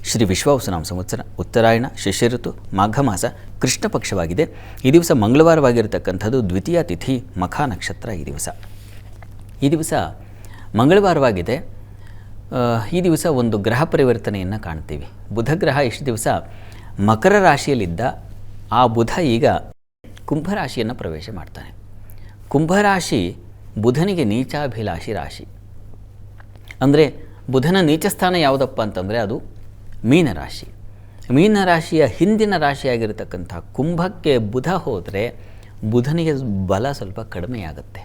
ಶ್ರೀ ವಿಶ್ವಾವಸುನಾಮ ಸಂವತ್ಸರ ಉತ್ತರಾಯಣ ಶಿಷ್ಯ ಋತು ಮಾಘ ಮಾಸ ಕೃಷ್ಣ ಪಕ್ಷವಾಗಿದೆ. ಈ ದಿವಸ ಮಂಗಳವಾರವಾಗಿರತಕ್ಕಂಥದ್ದು ದ್ವಿತೀಯ ತಿಥಿ ಮಖ ನಕ್ಷತ್ರ. ಈ ದಿವಸ ಮಂಗಳವಾರವಾಗಿದೆ. ಈ ದಿವಸ ಒಂದು ಗ್ರಹ ಪರಿವರ್ತನೆಯನ್ನು ಕಾಣ್ತೀವಿ. ಬುಧ ಗ್ರಹ ಇಷ್ಟು ದಿವಸ ಮಕರ ರಾಶಿಯಲ್ಲಿದ್ದ ಆ ಬುಧ ಈಗ ಕುಂಭರಾಶಿಯನ್ನು ಪ್ರವೇಶ ಮಾಡ್ತಾನೆ. ಕುಂಭರಾಶಿ ಬುಧನಿಗೆ ನೀಚಾಭಿಲಾಷಿ ರಾಶಿ. ಅಂದರೆ ಬುಧನ ನೀಚ ಸ್ಥಾನ ಯಾವುದಪ್ಪ ಅಂತಂದರೆ ಅದು ಮೀನರಾಶಿ. ಮೀನರಾಶಿಯ ಹಿಂದಿನ ರಾಶಿಯಾಗಿರತಕ್ಕಂಥ ಕುಂಭಕ್ಕೆ ಬುಧ ಹೋದರೆ ಬುಧನಿಗೆ ಬಲ ಸ್ವಲ್ಪ ಕಡಿಮೆಯಾಗುತ್ತೆ.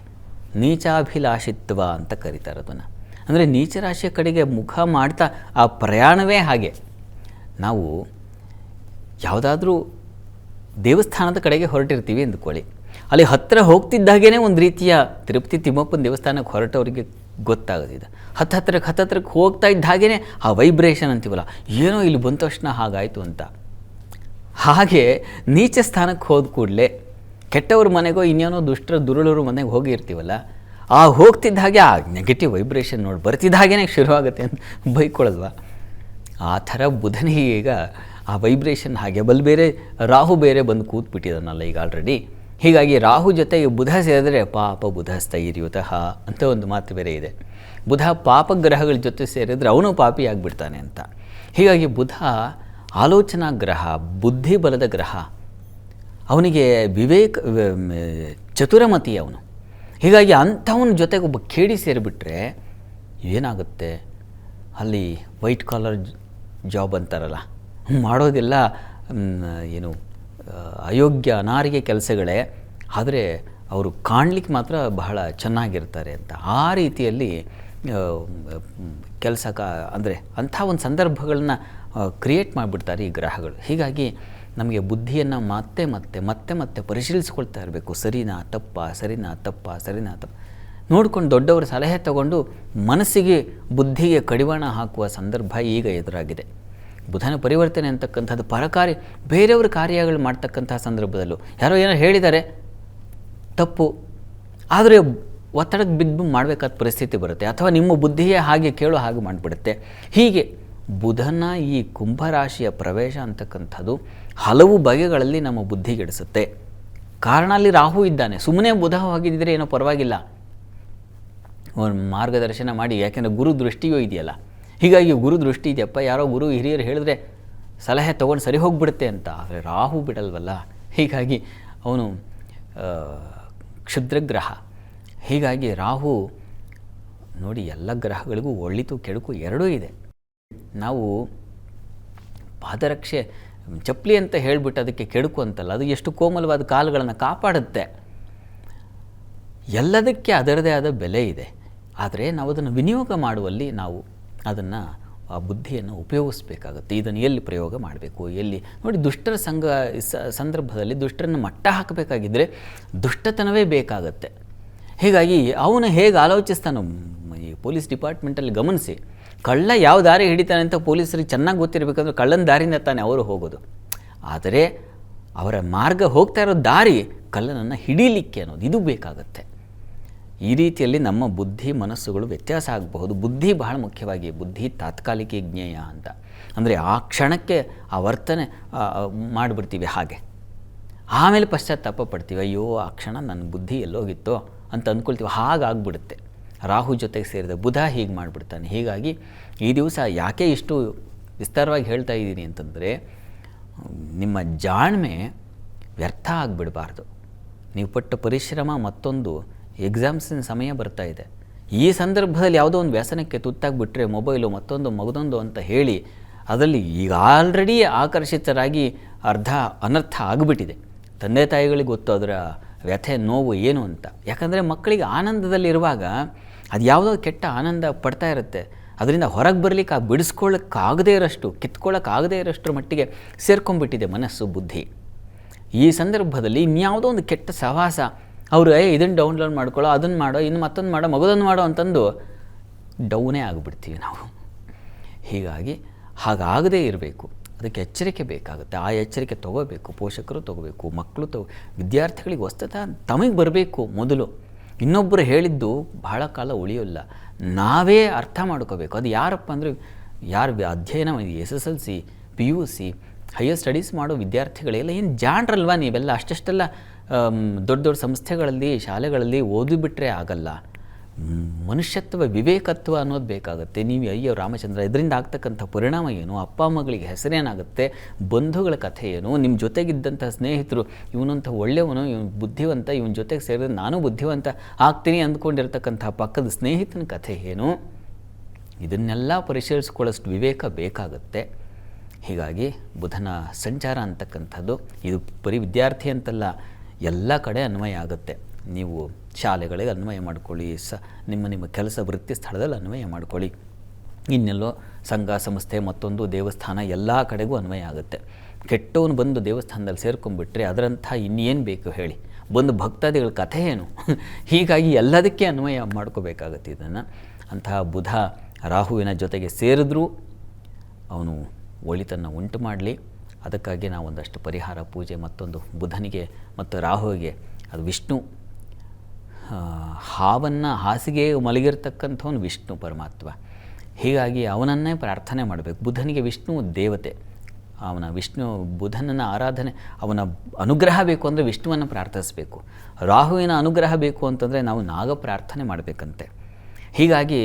ನೀಚಾಭಿಲಾಷಿತ್ವ ಅಂತ ಕರೀತಾರೆ ಅದನ್ನು. ಅಂದರೆ ನೀಚ ರಾಶಿಯ ಕಡೆಗೆ ಮುಖ ಮಾಡ್ತಾ ಆ ಪ್ರಯಾಣವೇ ಹಾಗೆ. ನಾವು ಯಾವುದಾದ್ರೂ ದೇವಸ್ಥಾನದ ಕಡೆಗೆ ಹೊರಟಿರ್ತೀವಿ ಅಂದ್ಕೊಳ್ಳಿ, ಅಲ್ಲಿ ಹತ್ತಿರ ಹೋಗ್ತಿದ್ದಾಗೇ ಒಂದು ರೀತಿಯ ತಿರುಪತಿ ತಿಮ್ಮಪ್ಪನ ದೇವಸ್ಥಾನಕ್ಕೆ ಹೊರಟವರಿಗೆ ಗೊತ್ತಾಗೋದಿದೆ. ಹತ್ತತ್ರಕ್ಕೆ ಹೋಗ್ತಾ ಇದ್ದ ಹಾಗೇ ಆ ವೈಬ್ರೇಷನ್ ಅಂತೀವಲ್ಲ, ಏನೋ ಇಲ್ಲಿ ಬಂದ ತಕ್ಷಣ ಹಾಗಾಯಿತು ಅಂತ. ಹಾಗೆ ನೀಚ ಸ್ಥಾನಕ್ಕೆ ಹೋದ ಕೂಡಲೇ ಕೆಟ್ಟವ್ರ ಮನೆಗೋ ಇನ್ನೇನೋ ದುಷ್ಟರ ದುರುಳರ ಮನೆಗೆ ಹೋಗಿರ್ತೀವಲ್ಲ, ಆ ಹೋಗ್ತಿದ್ದ ಹಾಗೆ ಆ ನೆಗೆಟಿವ್ ವೈಬ್ರೇಷನ್ ನೋಡಿ ಬರ್ತಿದ್ದ ಹಾಗೇ ಶುರುವಾಗುತ್ತೆ ಅಂತ ಬೈಕೊಳ್ಳಲ್ವ. ಆ ಥರ ಬುಧನಿಗೆ ಈಗ ಆ ವೈಬ್ರೇಷನ್ ಹಾಗೆ ಬೇರೆ ರಾಹು ಬೇರೆ ಬಂದು ಕೂತ್ಬಿಟ್ಟಿದ್ದಾನಲ್ಲ ಈಗ ಆಲ್ರೆಡಿ. ಹೀಗಾಗಿ ರಾಹು ಜೊತೆಗೆ ಬುಧ ಸೇರಿದ್ರೆ ಪಾಪ ಬುಧ ಸ್ಥೈರ್ಯುತಃ ಅಂತ ಒಂದು ಮಾತು ಬೇರೆ ಇದೆ. ಬುಧ ಪಾಪಗ್ರಹಗಳ ಜೊತೆ ಸೇರಿದರೆ ಅವನು ಪಾಪಿ ಆಗಿಬಿಡ್ತಾನೆ ಅಂತ. ಹೀಗಾಗಿ ಬುಧ ಆಲೋಚನಾ ಗ್ರಹ, ಬುದ್ಧಿ ಬಲದ ಗ್ರಹ. ಅವನಿಗೆ ಚತುರಮತಿ ಅವನು. ಹೀಗಾಗಿ ಅಂಥವನ ಜೊತೆಗೆ ಒಬ್ಬ ಕೇಡಿ ಸೇರಿಬಿಟ್ರೆ ಏನಾಗುತ್ತೆ, ಅಲ್ಲಿ ವೈಟ್ ಕಾಲರ್ ಜಾಬ್ ಅಂತಾರಲ್ಲ, ಮಾಡೋದೆಲ್ಲ ಏನು ಅಯೋಗ್ಯ ಅನಾರಿಗೆ ಕೆಲಸಗಳೇ, ಆದರೆ ಅವರು ಕಾಣಲಿಕ್ಕೆ ಮಾತ್ರ ಬಹಳ ಚೆನ್ನಾಗಿರ್ತಾರೆ ಅಂತ. ಆ ರೀತಿಯಲ್ಲಿ ಕೆಲಸ ಅಂದರೆ ಅಂಥ ಒಂದು ಸಂದರ್ಭಗಳನ್ನ ಕ್ರಿಯೇಟ್ ಮಾಡಿಬಿಡ್ತಾರೆ ಈ ಗ್ರಹಗಳು. ಹೀಗಾಗಿ ನಮಗೆ ಬುದ್ಧಿಯನ್ನು ಮತ್ತೆ ಪರಿಶೀಲಿಸ್ಕೊಳ್ತಾ ಇರಬೇಕು. ಸರಿನಾ ತಪ್ಪ ನೋಡ್ಕೊಂಡು ದೊಡ್ಡವರ ಸಲಹೆ ತಗೊಂಡು ಮನಸ್ಸಿಗೆ ಬುದ್ಧಿಗೆ ಕಡಿವಾಣ ಹಾಕುವ ಸಂದರ್ಭ ಈಗ ಎದುರಾಗಿದೆ. ಬುಧನ ಪರಿವರ್ತನೆ ಅಂತಕ್ಕಂಥದ್ದು ಪರಕಾರ್ಯ, ಬೇರೆಯವ್ರ ಕಾರ್ಯಗಳು ಮಾಡ್ತಕ್ಕಂಥ ಸಂದರ್ಭದಲ್ಲೂ ಯಾರೋ ಏನೋ ಹೇಳಿದ್ದಾರೆ ತಪ್ಪು, ಆದರೆ ಒತ್ತಡಕ್ಕೆ ಬಿದ್ದು ಮಾಡಬೇಕಾದ ಪರಿಸ್ಥಿತಿ ಬರುತ್ತೆ, ಅಥವಾ ನಿಮ್ಮ ಬುದ್ಧಿಯೇ ಹಾಗೆ ಕೇಳೋ ಹಾಗೆ ಮಾಡಿಬಿಡುತ್ತೆ. ಹೀಗೆ ಬುಧನ ಈ ಕುಂಭರಾಶಿಯ ಪ್ರವೇಶ ಅಂತಕ್ಕಂಥದ್ದು ಹಲವು ಬಗೆಗಳಲ್ಲಿ ನಮ್ಮ ಬುದ್ಧಿಗೆಡಿಸುತ್ತೆ. ಕಾರಣ ಅಲ್ಲಿ ರಾಹು ಇದ್ದಾನೆ. ಸುಮ್ಮನೆ ಬುಧ ಹೋಗಿದ್ದರೆ ಏನೋ ಪರವಾಗಿಲ್ಲ, ಮಾರ್ಗದರ್ಶನ ಮಾಡಿ, ಯಾಕೆಂದರೆ ಗುರು ದೃಷ್ಟಿಯೂ ಇದೆಯಲ್ಲ. ಹೀಗಾಗಿ ಗುರು ದೃಷ್ಟಿ ಇದೆಯಪ್ಪ, ಯಾರೋ ಗುರು ಹಿರಿಯರು ಹೇಳಿದ್ರೆ ಸಲಹೆ ತೊಗೊಂಡು ಸರಿ ಹೋಗಿಬಿಡುತ್ತೆ ಅಂತ. ಆದರೆ ರಾಹು ಬಿಡಲ್ವಲ್ಲ. ಹೀಗಾಗಿ ಅವನು ಕ್ಷುದ್ರಗ್ರಹ. ಹೀಗಾಗಿ ರಾಹು ನೋಡಿ, ಎಲ್ಲ ಗ್ರಹಗಳಿಗೂ ಒಳಿತು ಕೆಡುಕು ಎರಡೂ ಇದೆ. ನಾವು ಪಾದರಕ್ಷೆ ಚಪ್ಪಲಿ ಅಂತ ಹೇಳಿಬಿಟ್ಟು ಅದಕ್ಕೆ ಕೆಡುಕು ಅಂತಲ್ಲ, ಅದು ಎಷ್ಟು ಕೋಮಲವಾದ ಕಾಲುಗಳನ್ನು ಕಾಪಾಡುತ್ತೆ. ಎಲ್ಲದಕ್ಕೆ ಅದರದೇ ಆದ ಬೆಲೆ ಇದೆ. ಆದರೆ ನಾವು ಅದನ್ನು ವಿನಿಯೋಗ ಮಾಡುವಲ್ಲಿ ನಾವು ಅದನ್ನು ಆ ಬುದ್ಧಿಯನ್ನು ಉಪಯೋಗಿಸ್ಬೇಕಾಗುತ್ತೆ. ಇದನ್ನು ಎಲ್ಲಿ ಪ್ರಯೋಗ ಮಾಡಬೇಕು, ಎಲ್ಲಿ ನೋಡಿ, ದುಷ್ಟರ ಸಂದರ್ಭದಲ್ಲಿ ದುಷ್ಟರನ್ನು ಮಟ್ಟ ಹಾಕಬೇಕಾಗಿದ್ದರೆ ದುಷ್ಟತನವೇ ಬೇಕಾಗತ್ತೆ. ಹೀಗಾಗಿ ಅವನು ಹೇಗೆ ಆಲೋಚಿಸ್ತಾನೋ, ಈ ಪೊಲೀಸ್ ಡಿಪಾರ್ಟ್ಮೆಂಟಲ್ಲಿ ಗಮನಿಸಿ, ಕಳ್ಳ ಯಾವ ದಾರಿ ಹಿಡಿತಾನೆ ಅಂತ ಪೊಲೀಸರಿಗೆ ಚೆನ್ನಾಗಿ ಗೊತ್ತಿರಬೇಕಂದ್ರೆ ಕಳ್ಳನ ದಾರಿಯಿಂದ ತಾನೆ ಅವರು ಹೋಗೋದು. ಆದರೆ ಅವರ ಮಾರ್ಗ ಹೋಗ್ತಾ ಇರೋ ದಾರಿ ಕಳ್ಳನನ್ನು ಹಿಡೀಲಿಕ್ಕೆ ಅನ್ನೋದು ಇದು ಬೇಕಾಗತ್ತೆ. ಈ ರೀತಿಯಲ್ಲಿ ನಮ್ಮ ಬುದ್ಧಿ ಮನಸ್ಸುಗಳು ವ್ಯತ್ಯಾಸ ಆಗಬಹುದು. ಬುದ್ಧಿ ಬಹಳ ಮುಖ್ಯವಾಗಿ, ಬುದ್ಧಿ ತಾತ್ಕಾಲಿಕ ಜ್ಞೇಯ ಅಂತ. ಅಂದರೆ ಆ ಕ್ಷಣಕ್ಕೆ ಆ ವರ್ತನೆ ಮಾಡಿಬಿಡ್ತೀವಿ, ಹಾಗೆ ಆಮೇಲೆ ಪಶ್ಚಾತ್ತಾಪ ಪಡ್ತೀವಿ, ಅಯ್ಯೋ ಆ ಕ್ಷಣ ನನ್ನ ಬುದ್ಧಿ ಎಲ್ಲೋಗಿತ್ತೋ ಅಂತ ಅಂದ್ಕೊಳ್ತೀವಿ. ಹಾಗಾಗ್ಬಿಡುತ್ತೆ. ರಾಹು ಜೊತೆಗೆ ಸೇರಿದ ಬುಧ ಹೀಗೆ ಮಾಡಿಬಿಡ್ತಾನೆ. ಹೀಗಾಗಿ ಈ ದಿವಸ ಯಾಕೆ ಇಷ್ಟು ವಿಸ್ತಾರವಾಗಿ ಹೇಳ್ತಾ ಇದ್ದೀನಿ ಅಂತಂದರೆ, ನಿಮ್ಮ ಜಾಣ್ಮೆ ವ್ಯರ್ಥ ಆಗಿಬಿಡಬಾರ್ದು. ನೀವು ಪಟ್ಟ ಪರಿಶ್ರಮ, ಮತ್ತೊಂದು ಎಕ್ಸಾಮ್ಸಿನ ಸಮಯ ಬರ್ತಾ ಇದೆ. ಈ ಸಂದರ್ಭದಲ್ಲಿ ಯಾವುದೋ ಒಂದು ವ್ಯಸನಕ್ಕೆ ತುತ್ತಾಗಿಬಿಟ್ರೆ, ಮೊಬೈಲು ಮಗದೊಂದು ಅಂತ ಹೇಳಿ ಅದರಲ್ಲಿ ಈಗ ಆಲ್ರೆಡಿ ಆಕರ್ಷಿತರಾಗಿ ಅರ್ಧ ಅನರ್ಥ ಆಗಿಬಿಟ್ಟಿದೆ. ತಂದೆ ತಾಯಿಗಳಿಗೆ ಗೊತ್ತು ಅದರ ವ್ಯಥೆ ನೋವು ಏನು ಅಂತ. ಯಾಕಂದರೆ ಮಕ್ಕಳಿಗೆ ಆನಂದದಲ್ಲಿರುವಾಗ ಅದು ಯಾವುದೋ ಕೆಟ್ಟ ಆನಂದ ಪಡ್ತಾ ಇರುತ್ತೆ. ಅದರಿಂದ ಹೊರಗೆ ಬರಲಿಕ್ಕೆ ಬಿಡಿಸ್ಕೊಳ್ಳೋಕ್ಕಾಗದೇ ಇರೋಷ್ಟು, ಕಿತ್ಕೊಳ್ಳೋಕ್ಕಾಗದೇ ಇರೋಷ್ಟರ ಮಟ್ಟಿಗೆ ಸೇರ್ಕೊಂಡ್ಬಿಟ್ಟಿದೆ ಮನಸ್ಸು, ಬುದ್ಧಿ. ಈ ಸಂದರ್ಭದಲ್ಲಿ ಇನ್ಯಾವುದೋ ಒಂದು ಕೆಟ್ಟ ಸಹವಾಸ, ಅವರು ಇದನ್ನು ಡೌನ್ಲೋಡ್ ಮಾಡ್ಕೊಳ್ಳೋ, ಅದನ್ನು ಮಾಡೋ, ಇನ್ನು ಮತ್ತೊಂದು ಮಾಡೋ, ಮಗದೊಂದು ಮಾಡೋ ಅಂತಂದು ಡೌನೇ ಆಗಿಬಿಡ್ತೀವಿ ನಾವು. ಹೀಗಾಗಿ ಹಾಗಾಗದೇ ಇರಬೇಕು. ಅದಕ್ಕೆ ಎಚ್ಚರಿಕೆ ಬೇಕಾಗುತ್ತೆ. ಆ ಎಚ್ಚರಿಕೆ ತೊಗೋಬೇಕು, ಪೋಷಕರು ತೊಗೋಬೇಕು, ಮಕ್ಕಳು ವಿದ್ಯಾರ್ಥಿಗಳಿಗೆ ಹೊಸ್ತತ ತಮಗೆ ಬರಬೇಕು ಮೊದಲು. ಇನ್ನೊಬ್ಬರು ಹೇಳಿದ್ದು ಬಹಳ ಕಾಲ ಉಳಿಯೋಲ್ಲ. ನಾವೇ ಅರ್ಥ ಮಾಡ್ಕೋಬೇಕು. ಅದು ಯಾರಪ್ಪ ಅಂದರೆ ಯಾರು ಅಧ್ಯಯನ SSLC PUC ಹೈಯರ್ ಸ್ಟಡೀಸ್ ಮಾಡೋ ವಿದ್ಯಾರ್ಥಿಗಳೆಲ್ಲ ಏನು ಜಾಣ್ರಲ್ವಾ ನೀವೆಲ್ಲ, ಅಷ್ಟೆಲ್ಲ ದೊಡ್ಡ ದೊಡ್ಡ ಸಂಸ್ಥೆಗಳಲ್ಲಿ ಶಾಲೆಗಳಲ್ಲಿ ಓದಿಬಿಟ್ರೆ ಆಗಲ್ಲ. ಮನುಷ್ಯತ್ವ ವಿವೇಕತ್ವ ಅನ್ನೋದು ಬೇಕಾಗುತ್ತೆ. ನೀವು ಅಯ್ಯೋ ರಾಮಚಂದ್ರ ಇದರಿಂದ ಆಗ್ತಕ್ಕಂಥ ಪರಿಣಾಮ ಏನು, ಅಪ್ಪ ಅಮ್ಮಗಳಿಗೆ ಹೆಸರೇನಾಗುತ್ತೆ, ಬಂಧುಗಳ ಕಥೆ ಏನು, ನಿಮ್ಮ ಜೊತೆಗಿದ್ದಂಥ ಸ್ನೇಹಿತರು ಇವನಂಥ ಒಳ್ಳೆಯವನು, ಇವನು ಬುದ್ಧಿವಂತ, ಇವನ ಜೊತೆಗೆ ಸೇರಿದ್ರೆ ನಾನು ಬುದ್ಧಿವಂತ ಆಗ್ತೀನಿ ಅಂದ್ಕೊಂಡಿರ್ತಕ್ಕಂಥ ಪಕ್ಕದ ಸ್ನೇಹಿತನ ಕಥೆ ಏನು, ಇದನ್ನೆಲ್ಲ ಪರಿಶೀಲಿಸ್ಕೊಳ್ಳೋಷ್ಟು ವಿವೇಕ ಬೇಕಾಗುತ್ತೆ. ಹೀಗಾಗಿ ಬುಧನ ಸಂಚಾರ ಅಂತಕ್ಕಂಥದ್ದು ಇದು ಬರೀ ವಿದ್ಯಾರ್ಥಿ ಅಂತಲ್ಲ, ಎಲ್ಲ ಕಡೆ ಅನ್ವಯ ಆಗುತ್ತೆ. ನೀವು ಶಾಲೆಗಳಿಗೆ ಅನ್ವಯ ಮಾಡ್ಕೊಳ್ಳಿ, ನಿಮ್ಮ ಕೆಲಸ ವೃತ್ತಿ ಸ್ಥಳದಲ್ಲಿ ಅನ್ವಯ ಮಾಡ್ಕೊಳ್ಳಿ, ಇನ್ನೆಲ್ಲೋ ಸಂಘ ಸಂಸ್ಥೆ ಮತ್ತೊಂದು ದೇವಸ್ಥಾನ ಎಲ್ಲ ಕಡೆಗೂ ಅನ್ವಯ ಆಗುತ್ತೆ. ಕೆಟ್ಟವನು ಬಂದು ದೇವಸ್ಥಾನದಲ್ಲಿ ಸೇರ್ಕೊಂಡ್ಬಿಟ್ರೆ ಅದರಂಥ ಇನ್ನೇನು ಬೇಕು ಹೇಳಿ, ಬಂದು ಭಕ್ತಾದಿಗಳ ಕಥೆ ಏನು. ಹೀಗಾಗಿ ಎಲ್ಲದಕ್ಕೆ ಅನ್ವಯ ಮಾಡ್ಕೋಬೇಕಾಗತ್ತೆ ಇದನ್ನು. ಅಂತಹ ಬುಧ ರಾಹುವಿನ ಜೊತೆಗೆ ಸೇರಿದ್ರೂ ಅವನು ಒಳಿತನ್ನು ಉಂಟು ಮಾಡಲಿ. ಅದಕ್ಕಾಗಿ ನಾವು ಒಂದಷ್ಟು ಪರಿಹಾರ ಪೂಜೆ, ಮತ್ತೊಂದು ಬುಧನಿಗೆ ಮತ್ತು ರಾಹುವಿಗೆ ಅದು ವಿಷ್ಣು, ಹಾಸಿಗೆ ಮಲಗಿರ್ತಕ್ಕಂಥವನು ವಿಷ್ಣು ಪರಮಾತ್ಮ. ಹೀಗಾಗಿ ಅವನನ್ನೇ ಪ್ರಾರ್ಥನೆ ಮಾಡಬೇಕು. ಬುಧನಿಗೆ ವಿಷ್ಣು ದೇವತೆ, ಬುಧನನ್ನು ಆರಾಧನೆ, ಅವನ ಅನುಗ್ರಹ ಬೇಕು ಅಂದರೆ ವಿಷ್ಣುವನ್ನು ಪ್ರಾರ್ಥಿಸಬೇಕು. ರಾಹುವಿನ ಅನುಗ್ರಹ ಬೇಕು ಅಂತಂದರೆ ನಾವು ನಾಗ ಪ್ರಾರ್ಥನೆ ಮಾಡಬೇಕಂತೆ. ಹೀಗಾಗಿ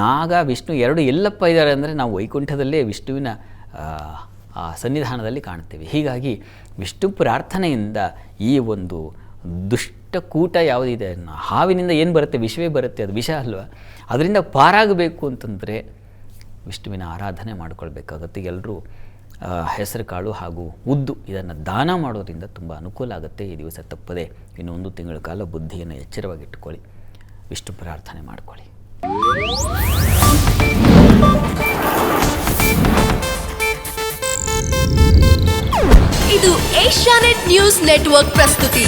ನಾಗ ವಿಷ್ಣು ಎರಡು ಎಲ್ಲಪ್ಪ ಇದ್ದಾರೆ ಅಂದರೆ ನಾವು ವೈಕುಂಠದಲ್ಲೇ ವಿಷ್ಣುವಿನ ಆ ಸನ್ನಿಧಾನದಲ್ಲಿ ಕಾಣ್ತೀವಿ. ಹೀಗಾಗಿ ವಿಷ್ಣು ಪ್ರಾರ್ಥನೆಯಿಂದ ಈ ಒಂದು ದುಷ್ಟಕೂಟ ಯಾವುದಿದೆ, ಹಾವಿನಿಂದ ಏನು ಬರುತ್ತೆ, ವಿಷವೇ ಬರುತ್ತೆ, ಅದು ವಿಷ ಅಲ್ವ, ಅದರಿಂದ ಪಾರಾಗಬೇಕು ಅಂತಂದರೆ ವಿಷ್ಣುವಿನ ಆರಾಧನೆ ಮಾಡಿಕೊಳ್ಬೇಕಾಗತ್ತೆ. ಎಲ್ಲರೂ ಹೆಸರು ಕಾಳು ಹಾಗೂ ಉದ್ದು ಇದನ್ನು ದಾನ ಮಾಡೋದ್ರಿಂದ ತುಂಬ ಅನುಕೂಲ ಆಗುತ್ತೆ. ಈ ದಿವಸ ತಪ್ಪದೆ ಇನ್ನು 1 ತಿಂಗಳ ಕಾಲ ಬುದ್ಧಿಯನ್ನು ಎಚ್ಚರವಾಗಿಟ್ಟುಕೊಳ್ಳಿ, ವಿಷ್ಣು ಪ್ರಾರ್ಥನೆ ಮಾಡಿಕೊಳ್ಳಿ. ಇದು ಏಷ್ಯಾನೆಟ್ ನ್ಯೂಸ್ ನೆಟ್ವರ್ಕ್ ಪ್ರಸ್ತುತಿ.